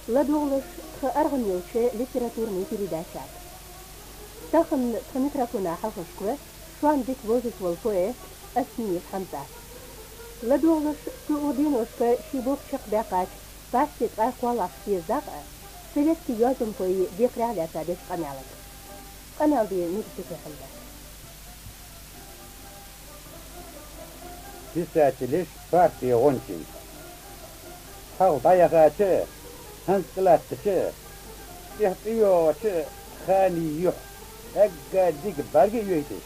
لدولش خأرغن يوشي لتراتورني передачат. تاخن تخمتراكونا حفشكوة Xuan ديك بوزت والفوية أسنيف حمزات. لدولش تؤدينوشك شيبوك شق داقاش باشتك أقوال عفشي الزاقة سيدتك يوزن فوي ديك رعلة تادش قنالك. قنال دي نكتك حمزات. Писателиш партия ончин. Хал даяғачы, ханскалаттычы, ихтиочы, хани юх, әгға дик барги юйтиш.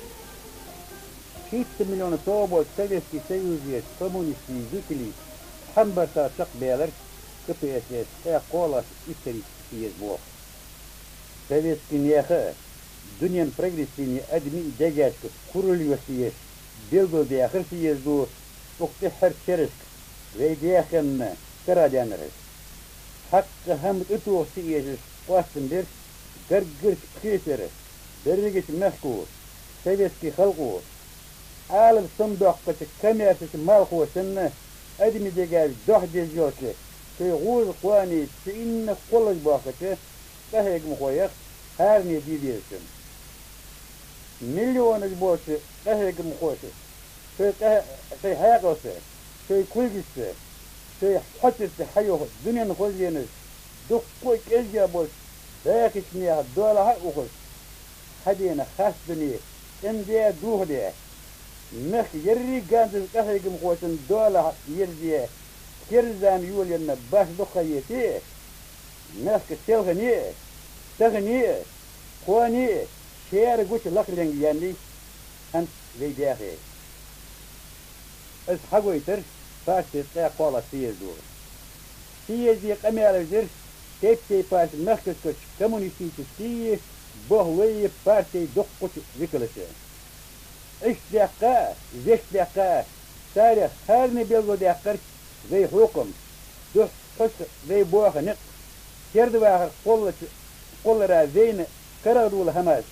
6 миллиона тобот Советский Союз есть, коммунисты, жители, хамбарта чакбелер, КПСС, колас, исторический есть бог. Советский нехы, дуньян прогрессивный адми дегачка, курульёсы есть, белгол дяхырсы езду, уктихар черешк, вейдяхен карадянырыш. Хакка хамд утуосы езиш, пастынбер, гаргырш пхесері, бернегеш мехку, советский халку, алым сымдоққычы коммерсичі малхуысынны, адми дегаш дох дезгелші, сүй ғуз қуани, сүйінні қолыш бақычы, қахегім қойық, харне дидершім. Миллионы больше, қахегім қойшы, сүй хаяқысы, сүй күлгісі, сүй хотырсы хайоғы, дүнен қолженіз, дұққой кезге больш, дәқішіне дуалаға ұқыз, хадена хас дүние, әмде дуғде, мех ерри гандыз қахегім қойсын дуалаға ерде, керзан юлеріне баш дұққа ете, мех селғыне, тағыне, қуане, شير قلت لك يعني أنت زي داخل أصحابه يتر فاش تطلع قالة سيزور سيزي قمير الجر تبتي فاش مخكس كش كمونيستي تسيه بهوي فاشي دقوت ذكرته اشتاقا زشتاقا تاريخ هرني بيلغو داخل زي حكم دخ قش زي بوخ نق كرد واخر قل زين كردوا الهماس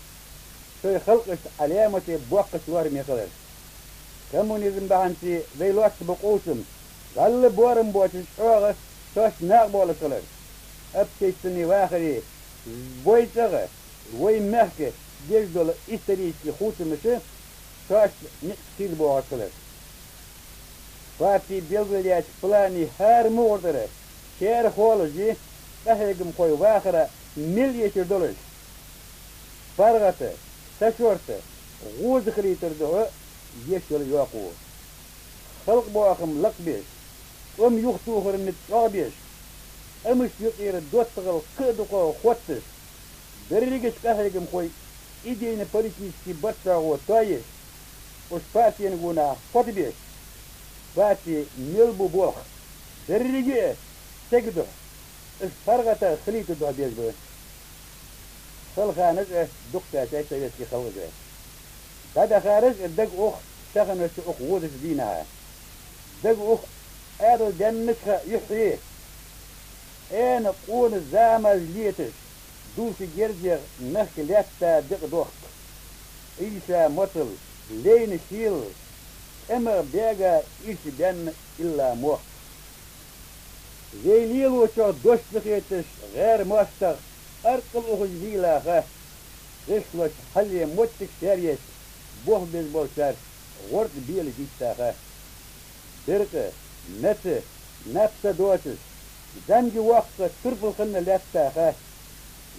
سوي خلقش علامة بوقت وارم يقدر كمونيزم بعنتي زي الوقت بقوسم قال بورم بوتش اوغس توش ناقبول قلر ابتيستني واخري بويتغه وي مهكه جيجدول استريسي خوتمشي توش نقتيل بوغ قلر فاتي بيلغليات بلاني هار موردره شير خولجي تهيقم خوي واخره $1,000,000 فرغته تشورته غوز خريتر ده يشل يقو خلق بواخم لقبيش يختو خرن الترابيش أمش يطير دوتغل قدقو خوتش دريجش كهرجم خوي إيدين بوليتيسكي بطاغو تايش وش فاتي نقونا فاتبيش فاتي ميلبو بوخ دريجي تقدو فرغته خريتر ده بيجبه خلقانج دكتور تايسيس كي خلقه هذا خارج الدق أخ شغن أخ وودش دينها دق أخ هذا جنك يحيي أنا قون الزامل ليتش دوس جرجر نخ ليتا دق دوخ إيشا مطل لين شيل أما بيجا إيش بين إلا موخ زي ليلو شو دوش بخيتش غير مستغ أرقل أخذ زيلا خا رشلوش حلي موتك ساريش بوه بالبوشار غورت بيل جيتا خا درقة نت نفس دوتش زنجي وقت ترفل خلنا لفتا خا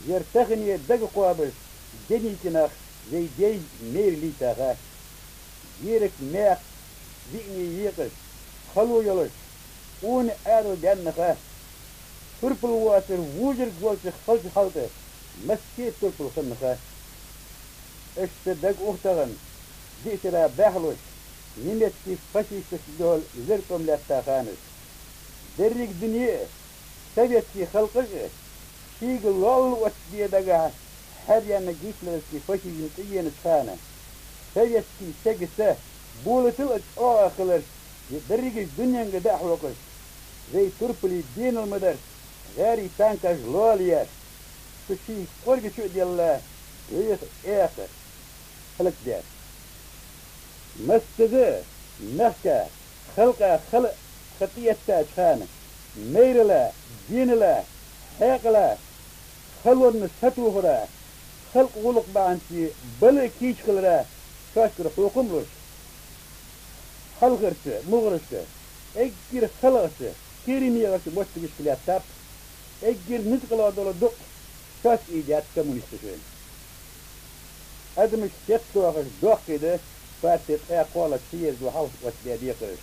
يرتخني دق قوابش جني كناخ زي جي مير ليتا خا يرك ميخ زيني يقش خلو يلش اون ارو جن خا ترفل واتر وجر قولش خلش حلقه مسكي ترفل خنخه اشتدق اختغن جيترا باحلوش نمتكي فشيش دول زركم لفتا خانش دريك دنيا سبيتكي خلقش شيق اللول واتبيا دقا حريانا جيتلرسكي فشيش نتيين خانه سبيتكي سجسه بولتل اخلر دريك الدنيا قد احلقش زي ترفلي دين المدرس غاري تانكاج لوليات تشي قرق شو ديال ويخ اخر خلق ديال مستذا نخكا خلقا خلق خطية تاج خانة ميرلا دين لا حقلا خلون ستوهرا خلق غلق بانتي بل كيش خلرا شاشكر حقوقم روش خلقرت مغرسة اجر خلقسة كيريمي غرسة بوستقش كليات تاب اجر نتقلا دولو دق شاش ايجاد كمونيستشين ادمش تيتو اخش دوق كده فاتت اقوالة سيز وحوص واتدادية قرش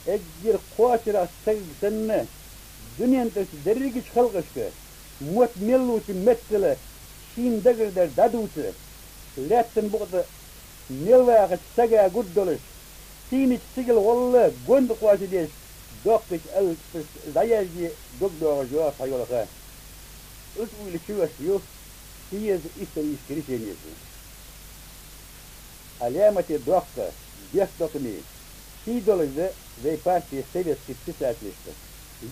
اجر قواترا سيج سنة دنيا انتش دريقش خلقشك موت ملو تمثل شين دقر در دادوت لاتن بغض ملواغت سجا قدلش سينش سجل والله قند قواتي ديش دوقش زياجي دوق دوغ جواب حيولخا اسوي لشوش يو سيز إستريش كريشين يسو علامة الدوقة بيستقني في دولش ده زي بارتي سيبس كتسات لشته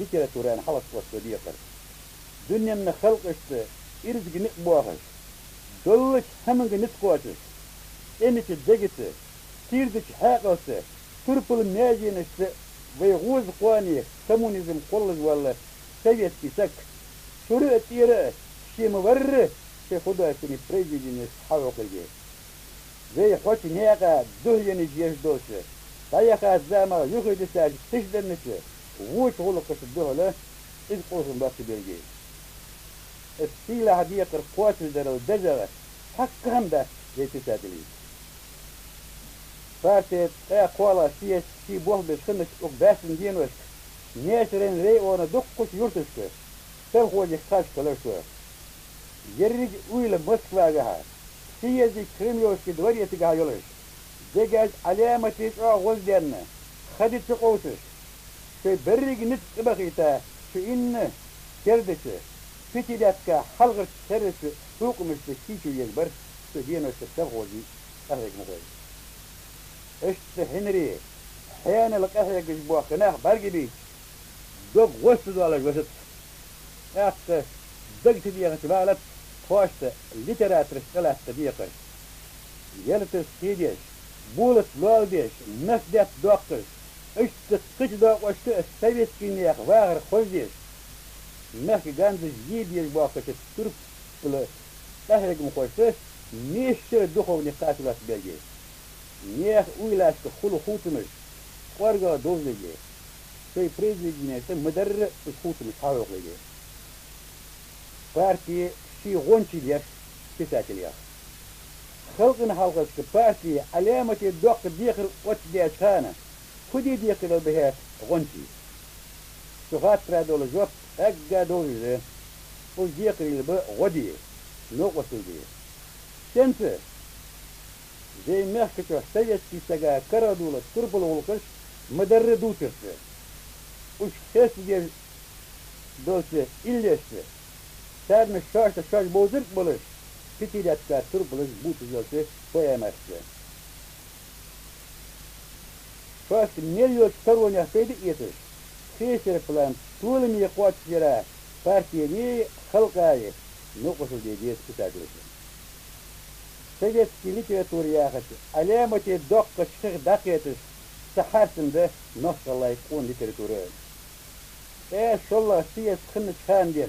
ليتراتوران حلق وصديقر دنيا من خلق است إرزق نقبوهش دولش همنگ نتقواتش إنش الدقت تيردش حاقوسه تربل ناجينش ويغوز قواني كمونيزم قلز ولا سيبس كسك شروع تيره شي مبرر شي خدا كني بريجينيس حاوق الجي زي حوش نياقا دهيني جيش دوشه طيقا الزامة يخرج الساج تشدر نشه ووش غلقش الدهلة إذ قوسم باقي بيرجي السيلة هدية قرقوات الدر والدجرة حقهم ده زي تسادلي فارتت قوالا سيس سي بوه بشخنش اقباسن دينوش نيشرين ري وانا دقش يرتشك تلخوجي خاش كلاشوه يرج ويل مسكواغها سيزي كريميوش كدورية تقها يولش دقاج علامة تيسعى غزدين خدت تقوتش في برق نت بخيتا في إن كردش في تلاتك حلغة سرس سوق مستكيشو يكبر في دينو استخوزي أهلك مغير اشت هنري حيانا لك أهلك جبوا خناخ بارقي بيك دوب غسد على جوست اخت دقت بيغن تبالت خوشت لتراتر اشتغلت تبيقش يلتس تيديش بولت لولديش نفدت دوقش اشت قش دوق واشت استبيت كينيخ واغر خوزيش مخي غانز جيبيش باقش ترب بلا اهلك مخوشت نيشتر دخو نقاتلات بيجي نيخ اويلاش خلو خوتمش قرقا دوزيجي في بريزي جنيسة مدر خوتمش حاوق لجي بارتي شي غونشي ديش تساكل ياخ خلقنا حلقة بارتي علامة الدوق ديخل وات ديش خانة خدي ديخل البهات غونشي شغات رادول جوب اقا دوزي وديخل البه غدي نوقف البه سنسة زي مخكتو سيس كيساقا كرادولة تربل غلقش مدر دوترسة وش خيس ديش دوسة إليشة سارن شاش بوزرك بلش كتيرات كاتر بلش بوت جلسة ويامشة شاش مليون كرونيا فيدي يتش خيسر فلان طول ميقوات جرا بارتيني خلقاي نقص الجديد كتاجرسة سيدت ليتراتوريا خش علامة الدق الشيخ دقيتش سحارتن ده نص الله يكون ليتراتوريا ايه شالله سيس خنش خان دين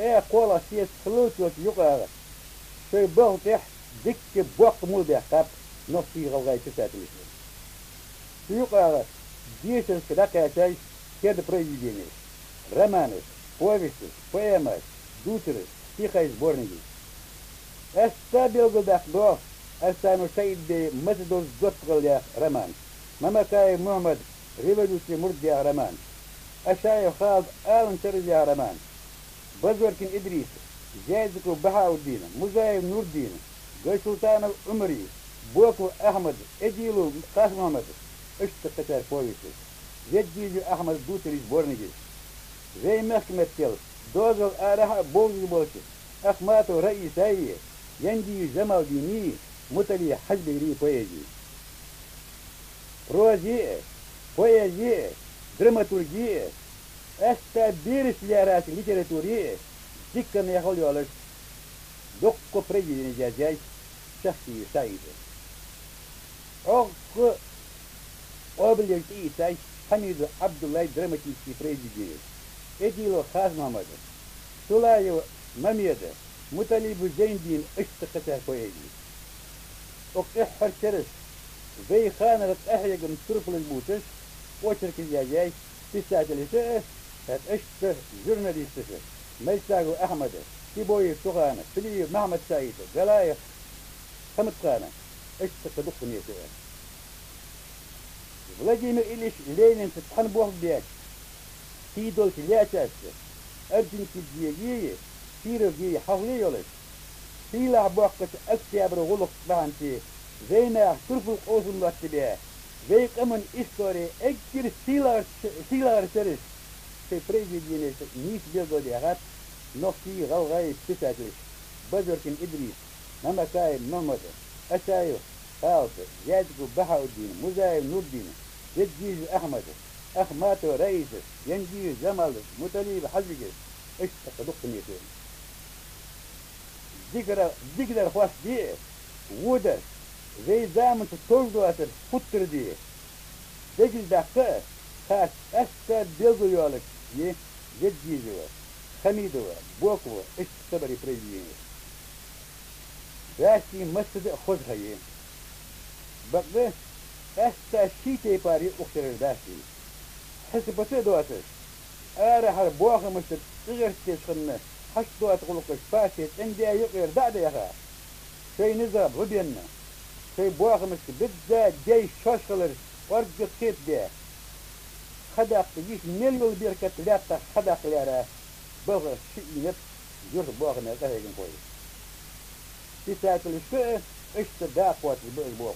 ايه قولا سيس خلوتوك يقرأ شي بغتح دك بوق مولدح خاب نصي غلغاي تساتلش يقرأ ديشن كدقيا شاي كيد بريجينيش رمانش بوغشتش بويماش دوترش تيخايش بورنجي استابيل قدح دو استانو سيد مزدوز دوتغل يا رمان ممكاي محمد ريفولوسي مرد يا رمان أشاي خالد آلن ترد يا رمان بزوركن إدريس جايزكو بهاء الدين مزايم نور الدين جاي سلطان العمري بوكو أحمد إديلو قاسم محمد اشتقتار فويسس جديجو أحمد دوتريس بورنجيس زي محكمة كيل دوزل آرها بوزي بوشي أخماتو رئيساي يندي جمال ديني متلي حجبيري بويجي بروزي بويجي دراماتورجي استابيرس ليرات ليتراتوري ديكن يخول يولش دوكو بريجي جاجاي شخصي سعيد أوبل يلتي ساي حميد عبد الله دراماتيكي بريجي إديلو خاز محمد سلايو مميدة متليب زين دين اشتقتها كويدي وقحر شرس زي خانة أحيق من طرف البوتش وشرك الجاجاي في الساعة اللي سئة هتأشت جورناليستة ميساقو أحمد كيبوي سخانة فلي محمد سعيد جلاية خمت خانة اشتق دقني سئة فلاديمير إليش لينين تتحن بوح بيك في دول تلاتة أرجن كديجي في رجي حولي يولش في لعبوقة أكتيابر غلق بانتي زينا طرف القوس مرتبها زي كمان إستوري أكتر سيلار سرس في بريزيدينيس نيس بيلدو ديهات نوكي غلغاي ستاتلش بزركن إدريس نمكاي محمد أشايو خالص يادقو بحا الدين مزايم نور الدين يدجيز أحمد أخماتو رئيس ينجيز جمال متليب حزقس اشتق دقني ذكر خواست دي وده زي زامن تطردو أسر خطر دي ذكر دقاء خاص أسر دلدو يولك يدجيزو خميدو بوكو اشتبري بريجين راسي مسد خزهي بقى أسر شيتي باري أختر الداسي حسبته دواتر أرحل بوخ مشت غير تشخنه حشدوات غلقش فاشت عندي يقير دعد يخا شي نزاب غبينا شي بوخ مشت بدا جاي شوشخلر ورق خيط بيه خدق يجيش مليون بيركت لاتا خدق لارا بغى شيء نفس جور بوخ نتا هيجن كويس في ساعة الشفاء اشت داقوات البوخ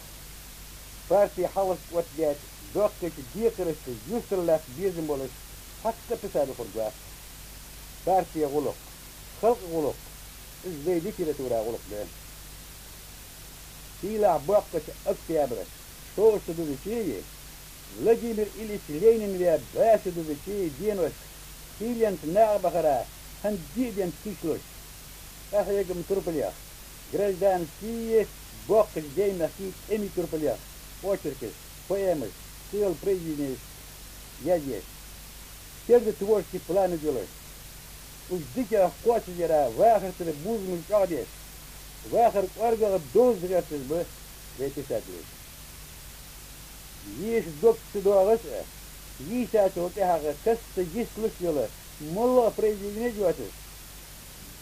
فارسي حوص واتجات دوكش ديقرش يسر لك بيزن بولش حتى بسالي خرجات فارسي غلق خلق غلق ازاي دي كده تورا غلق ده في لعبوقة اكتيابرة شو سدو بشيه لجي بر إليس لينين بيا باسدو بشيه دينوش كيليان تناغ بخرا هن جيديان تيشلوش احيق من تربليا جرالدان سيه بوقش جاي نخيط امي تربليا وشركس فويمش سيول بريزينيش يجيش ترد تورشي بلان جولش وزديك قوات جرا واخر تربوز من قاديش واخر ارجع دوز ريتس به ريتساتلي يش دوك تدوغش يشات وكها كست جسلش يلا مولا بريزينيش واتس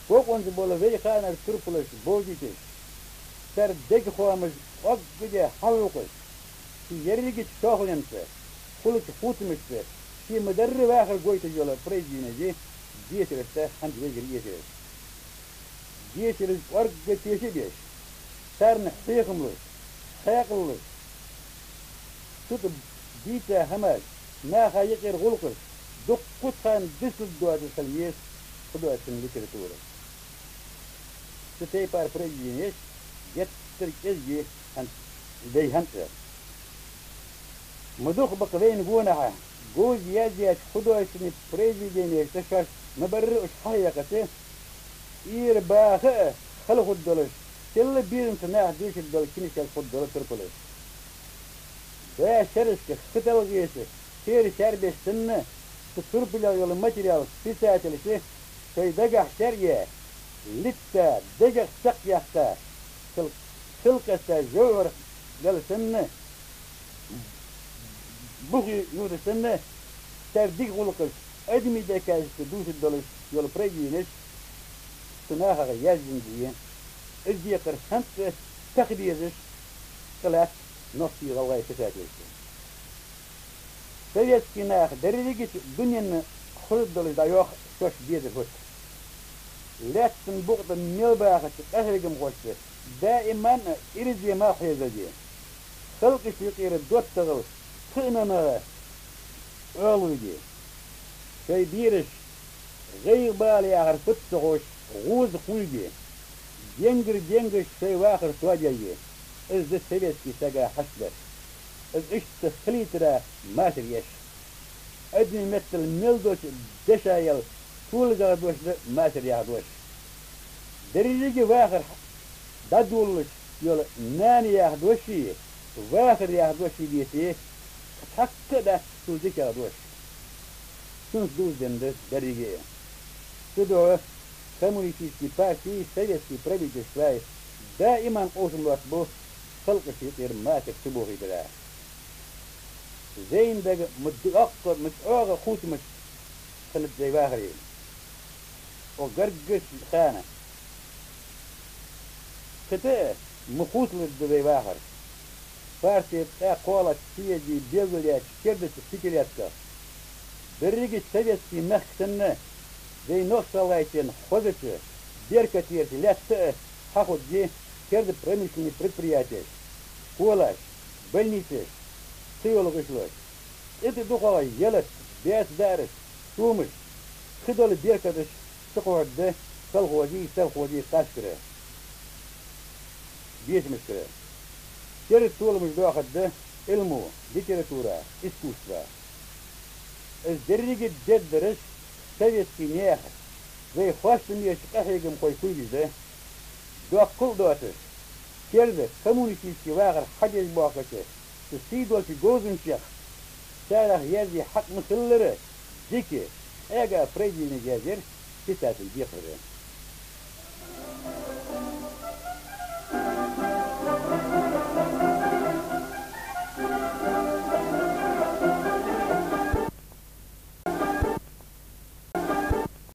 وقونز بولا في خانر تربلش بوجيتش تر دك خوامش وقجه حلقش يريك تشوخنسه كل تفوتمسه في مدرب واخر قويت يلا بريزينيش جيسرسته هند ويجري جيسرس جيسرس ورق تيشبيش سارن حيخملش حيقلش تطب ديتا هماش ناخا يقير غلقش دق قطخان دسل دوات الخليش خدوات الليتراتورة ستيبار بريجينيش يترك ازجي هند دي هنسر مدوخ بقبين قونها جوز يزيد خدوات بريجينيش تشاش مبرئش حيقته إير باخه خلق الدولش كل بيرن تناح ديش الدول كنيش الخد دولة تركولش ده شرسك ختل غيسه خير شربش سنة تتربلا يولا ماتريال في ساعة الشيء شوي دقح شرية لتا دقح سقيحتا خلقستا جوهر قال سنة بغي يور سنة ترديق غلقش أدمي دكاش تدوش الدولش يولا بريجينش تناها غياز جنجيين ازدي قرسنت تخبيزش ثلاث نصي غواي تساتيش سيد كناخ دريجة دنيا خلط دولش دايوخ شوش بيد الهوت لا تنبغض النيلباخة تقهرق مغوشة دائما إرزي ما حيزة دي خلقش يقير الدوت تغل تغنى أولو دي شي بيرش غير بالي آخر فتغوش غوز خويجي جنجر شي واخر تواجهي از ده سبيت كي ساقا حسبت از اشت خليترا ما تريش ادني مثل ملدوش دشايل طول قادوش ما تريادوش دريجي واخر دادولش يول ناني ياخدوشي واخر ياخدوشي بيتي حتى ده توزيك ياخدوش Sunt дузенды дороги. Сюда коммунистические партии, советские правительства دائما قوسم الأسبوع خلق الشيطير ما تكتبوه إذا زين بقى متأقر متأقر خوت مش خلت زي باخرين وقرقش خانة كتاء مخوت للزي باخر فارتي قولة تيجي بيغليات كردت السكرياتك بريق السبيت في مختنة زي نص الله خذت بيركتير لا تأ حاخد جي كرد промышленные предприятия, колледж, больницы, психологишлар. Это духова елет, бес дарес, тумыш, хидали беркадыш, сықуарды, салходи, ташкыры. Бешмішкыры. Керд толымыш дуақадды, ilmu, литература, искусство. Издерриги деддіріш, советский нех, вей хвастым еші қахегім қой күйгізді, دوكل دوتش كرده كمونيتي واغر حاجة باقته تسيدو في جوزن شيخ سارح يزي حق مسلره ديكي ايجا فريدي نجازر تساتي بيخره